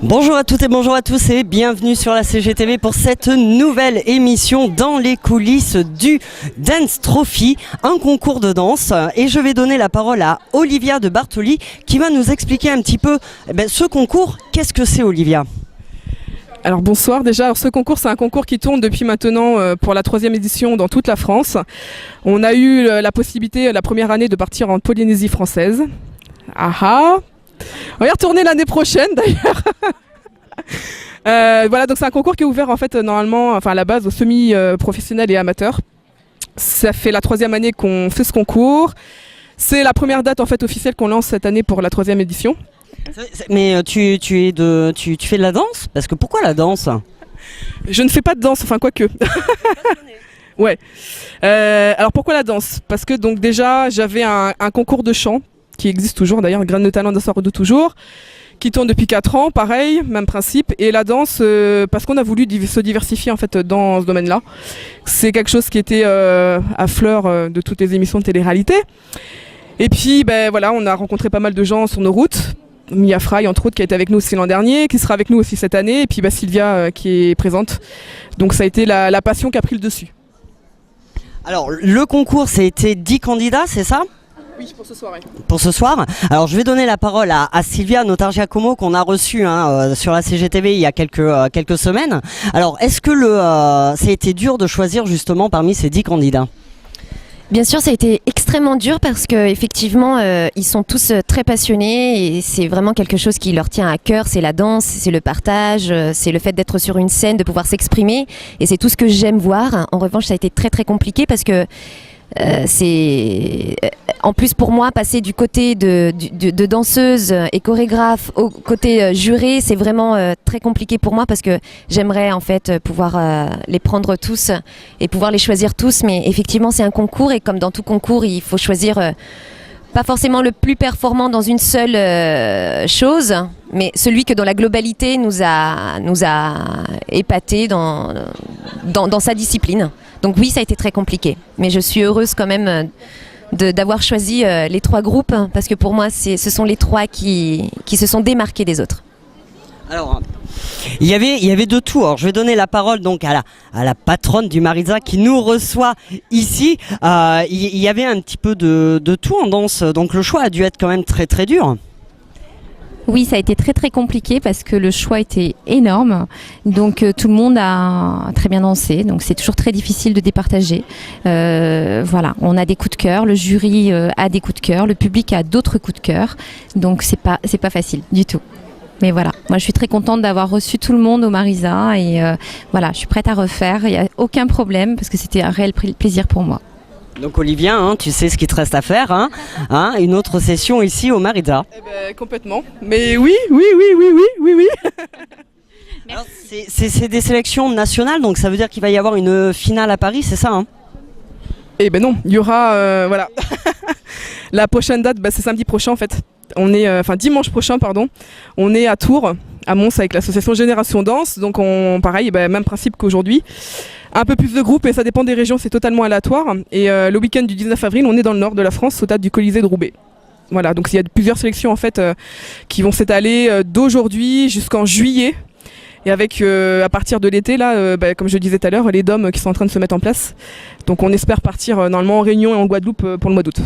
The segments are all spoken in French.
Bonjour à toutes et bonjour à tous et bienvenue sur la CGTV pour cette nouvelle émission dans les coulisses du Dance Trophy, un concours de danse. Et je vais donner la parole à Olivia de Bartoli qui va nous expliquer un petit peu ce concours. Qu'est-ce que c'est, Olivia ? Alors bonsoir déjà, ce concours c'est un concours qui tourne depuis maintenant pour la 3e édition dans toute la France. On a eu la possibilité la première année de partir en Polynésie française. On va y retourner l'année prochaine d'ailleurs. Voilà, donc c'est un concours qui est ouvert en fait normalement, enfin à la base aux semi-professionnels et amateurs. Ça fait la 3e année qu'on fait ce concours. C'est la première date en fait officielle qu'on lance cette année pour la 3e édition. Mais tu fais de la danse ? Parce que pourquoi la danse ? Je ne fais pas de danse, enfin quoique. Ouais. Alors pourquoi la danse ? Parce que donc déjà j'avais un concours de chant qui existe toujours d'ailleurs, Graines de talent danseur de toujours, qui tourne depuis 4 ans, pareil, même principe. Et la danse, parce qu'on a voulu se diversifier en fait dans ce domaine-là. C'est quelque chose qui était à fleur de toutes les émissions de télé-réalité. Et puis voilà, on a rencontré pas mal de gens sur nos routes. Mia Fry entre autres qui a été avec nous aussi l'an dernier, qui sera avec nous aussi cette année, et puis Sylvia qui est présente. Donc ça a été la passion qui a pris le dessus. Alors le concours, ça a été 10 candidats, c'est ça ? Oui, pour ce soir. Oui. Pour ce soir. Alors je vais donner la parole à Sylvia Notargiacomo qu'on a reçue sur la CGTV il y a quelques semaines. Alors est-ce que ça a été dur de choisir justement parmi ces 10 candidats ? Bien sûr, ça a été extrêmement dur parce qu'effectivement, ils sont tous très passionnés et c'est vraiment quelque chose qui leur tient à cœur. C'est la danse, c'est le partage, c'est le fait d'être sur une scène, de pouvoir s'exprimer et c'est tout ce que j'aime voir. En revanche, ça a été très très compliqué parce que c'est en plus pour moi passer du côté de danseuse et chorégraphe au côté juré, c'est vraiment très compliqué pour moi parce que j'aimerais en fait pouvoir les prendre tous et pouvoir les choisir tous, mais effectivement c'est un concours et comme dans tout concours il faut choisir pas forcément le plus performant dans une seule chose, mais celui que dans la globalité nous a épaté dans sa discipline. Donc oui, ça a été très compliqué, mais je suis heureuse quand même d'avoir choisi les 3 groupes, parce que pour moi, ce sont les 3 qui se sont démarqués des autres. Alors, il y avait de tout. Alors, je vais donner la parole donc à la patronne du Marisa qui nous reçoit ici. Il y avait un petit peu de tout en danse, donc le choix a dû être quand même très très dur. Oui, ça a été très très compliqué parce que le choix était énorme. Donc tout le monde a très bien dansé. Donc c'est toujours très difficile de départager. Voilà, on a des coups de cœur, le jury a des coups de cœur, le public a d'autres coups de cœur. Donc c'est pas facile du tout. Mais voilà, moi je suis très contente d'avoir reçu tout le monde au Marisa et voilà, je suis prête à refaire. Il n'y a aucun problème parce que c'était un réel plaisir pour moi. Donc Olivia, tu sais ce qu'il te reste à faire, une autre session ici au Marisa. Complètement. Mais oui. Alors, c'est des sélections nationales, donc ça veut dire qu'il va y avoir une finale à Paris, c'est ça Eh ben non, il y aura voilà. La prochaine date, c'est samedi prochain en fait. On est dimanche prochain pardon. On est à Tours, à Mons avec l'association Génération Danse. Donc pareil, même principe qu'aujourd'hui. Un peu plus de groupes et ça dépend des régions, c'est totalement aléatoire. Et le week-end du 19 avril, on est dans le nord de la France, au stade du Colisée de Roubaix. Voilà, donc il y a plusieurs sélections en fait qui vont s'étaler d'aujourd'hui jusqu'en juillet. Et avec à partir de l'été, là, comme je disais tout à l'heure, les DOM qui sont en train de se mettre en place. Donc on espère partir normalement en Réunion et en Guadeloupe pour le mois d'août.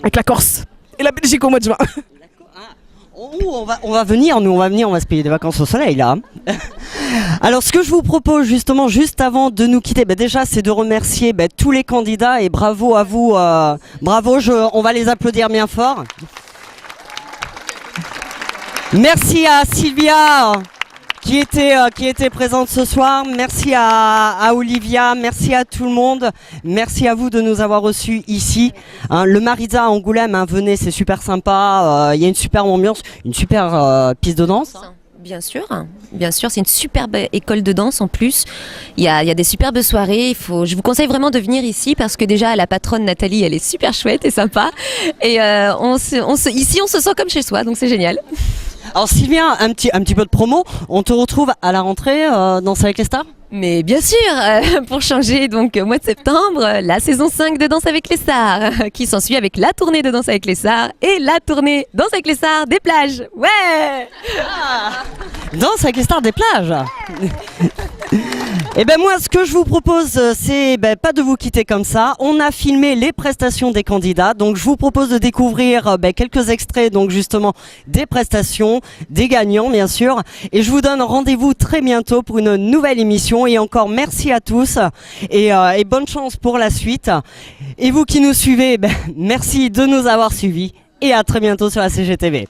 Avec la Corse et la Belgique au mois de juin. On va venir, on va se payer des vacances au soleil là. Alors ce que je vous propose justement juste avant de nous quitter, déjà c'est de remercier tous les candidats et bravo à vous, bravo, on va les applaudir bien fort. Merci à Sylvia qui était présente ce soir, merci à Olivia, merci à tout le monde, merci à vous de nous avoir reçus ici. Le Marisa à Angoulême, venez, c'est super sympa, il y a une super ambiance, une super piste de danse. Bien sûr, c'est une superbe école de danse en plus. Il y a des superbes soirées. Je vous conseille vraiment de venir ici parce que déjà la patronne Nathalie, elle est super chouette et sympa. Et ici, on se sent comme chez soi, donc c'est génial. Alors Sylvia, un petit peu de promo. On te retrouve à la rentrée dans Danse avec les stars. Mais bien sûr, pour changer, donc au mois de septembre, la saison 5 de Danse avec les stars, qui s'ensuit avec la tournée de Danse avec les stars et la tournée Danse avec les stars des plages. Ouais. Danse avec les stars des plages. Et ben moi, ce que je vous propose, c'est pas de vous quitter comme ça. On a filmé les prestations des candidats, donc je vous propose de découvrir quelques extraits, donc justement des prestations, des gagnants bien sûr. Et je vous donne rendez-vous très bientôt pour une nouvelle émission. Et encore merci à tous et bonne chance pour la suite. Et vous qui nous suivez, merci de nous avoir suivis et à très bientôt sur la CGTV.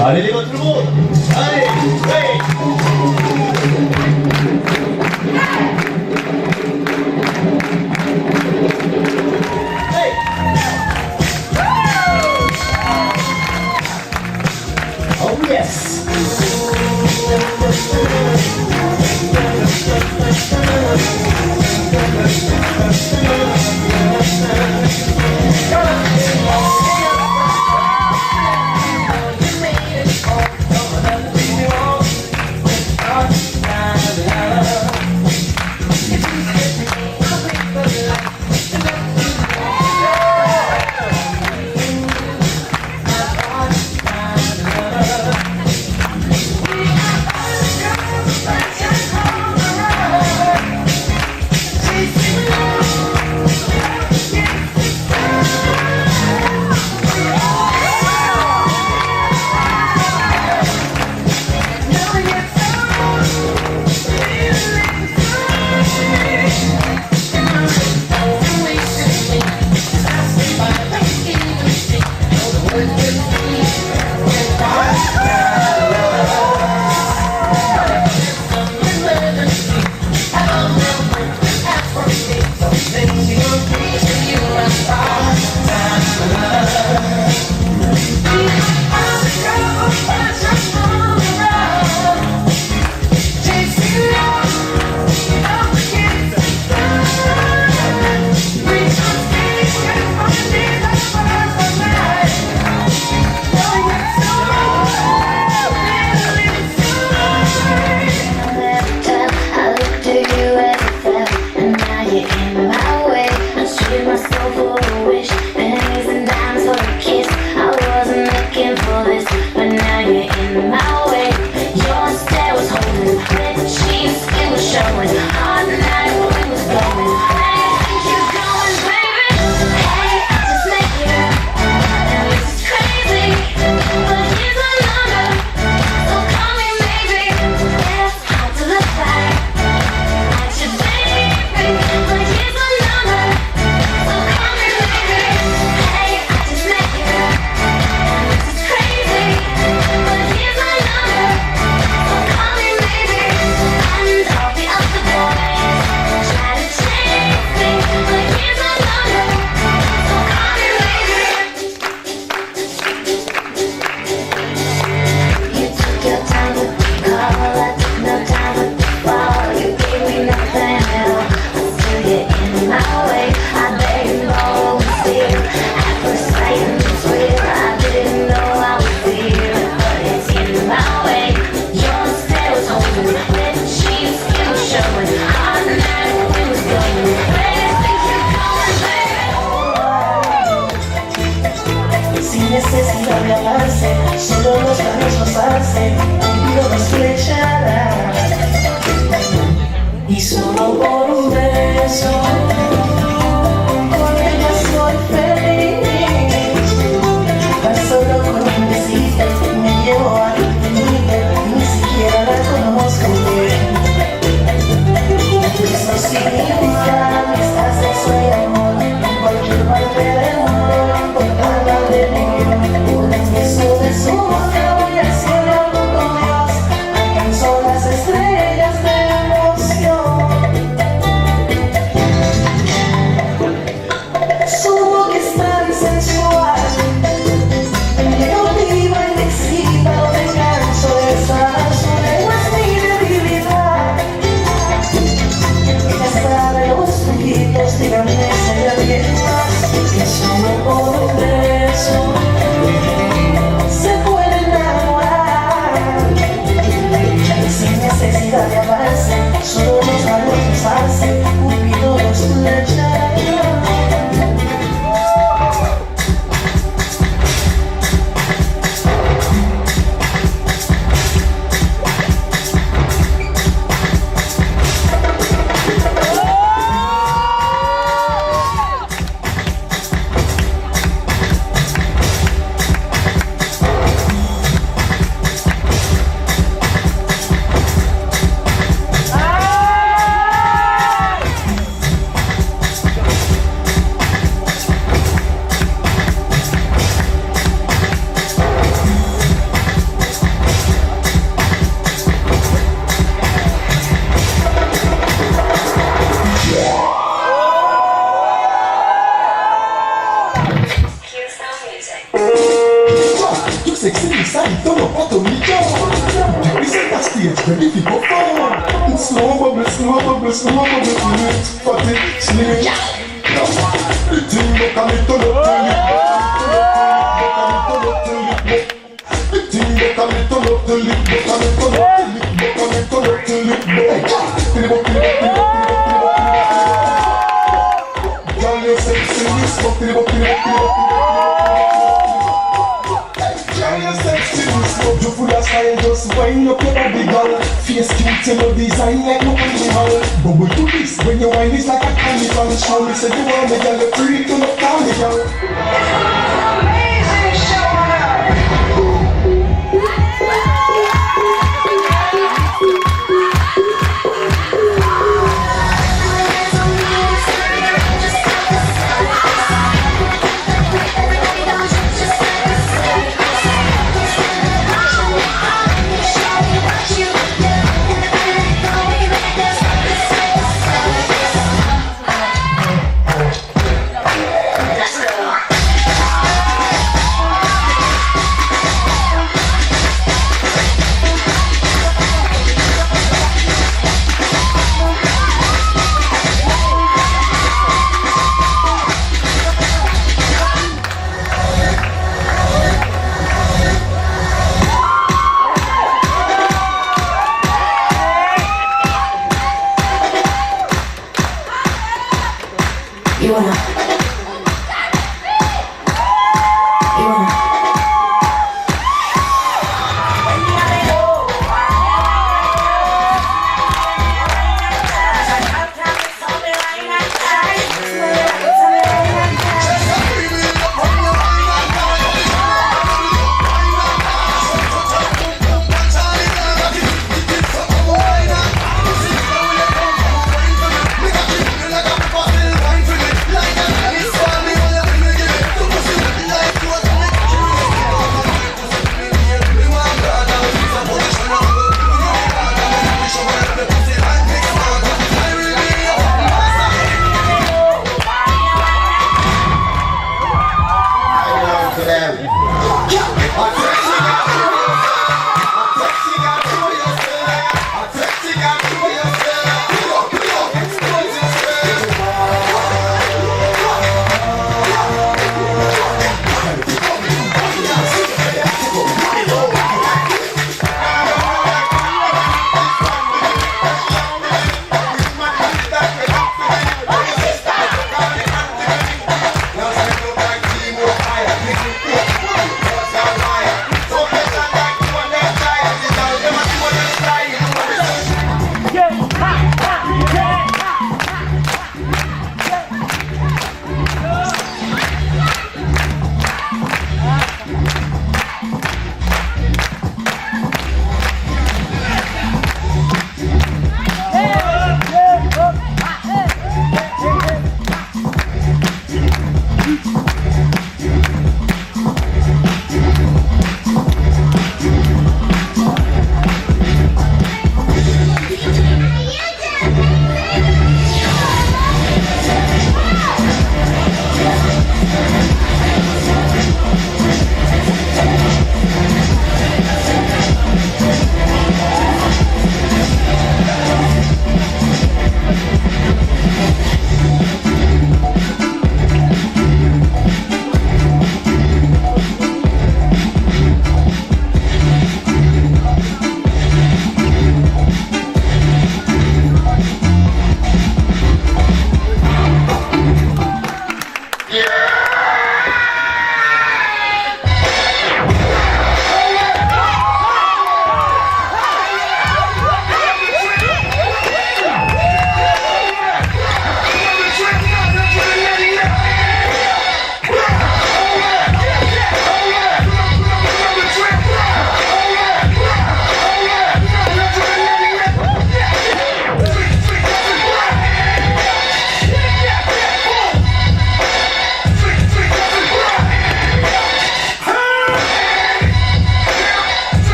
Allez les gars, tout le monde. Allez, ouais. Hey. Oh yes. llevarse un tiro de flechada. Y solo por un beso con ella soy feliz. Tan solo con un besito me llevo a tu límite, ni siquiera la conozco bien. Eso significa amistad, sexo y amor en cualquier parte del mundo, no importa la religión. Un beso de su boca voy al cielo con Dios, alcanzo las estrellas de emoción. Su boca es tan sensual, me motiva y me excita, no me canso de besar. Su lengua es mi debilidad. Ella sabe los truquitos de grandeza y alguien más, que solo por un beso se puede enamorar. Sin necesidad de avance, solo los labios besarse, Cupido los flechará. Too sexy inside, don't know how to meet you. This is that stage, ready to go forward. Slow bubble, slow bubble, slow bubble, slim it, slim it. The thing look a little up till it, the thing look a little up till it, look a little up till it, girl, you sexy, you smoke, you full of style, just wind up your body, girl. Face cute, you know design like no animal. Bubble to this, when you wine it's like a carnival. Show me say you want me, girl, you free to look down, girl.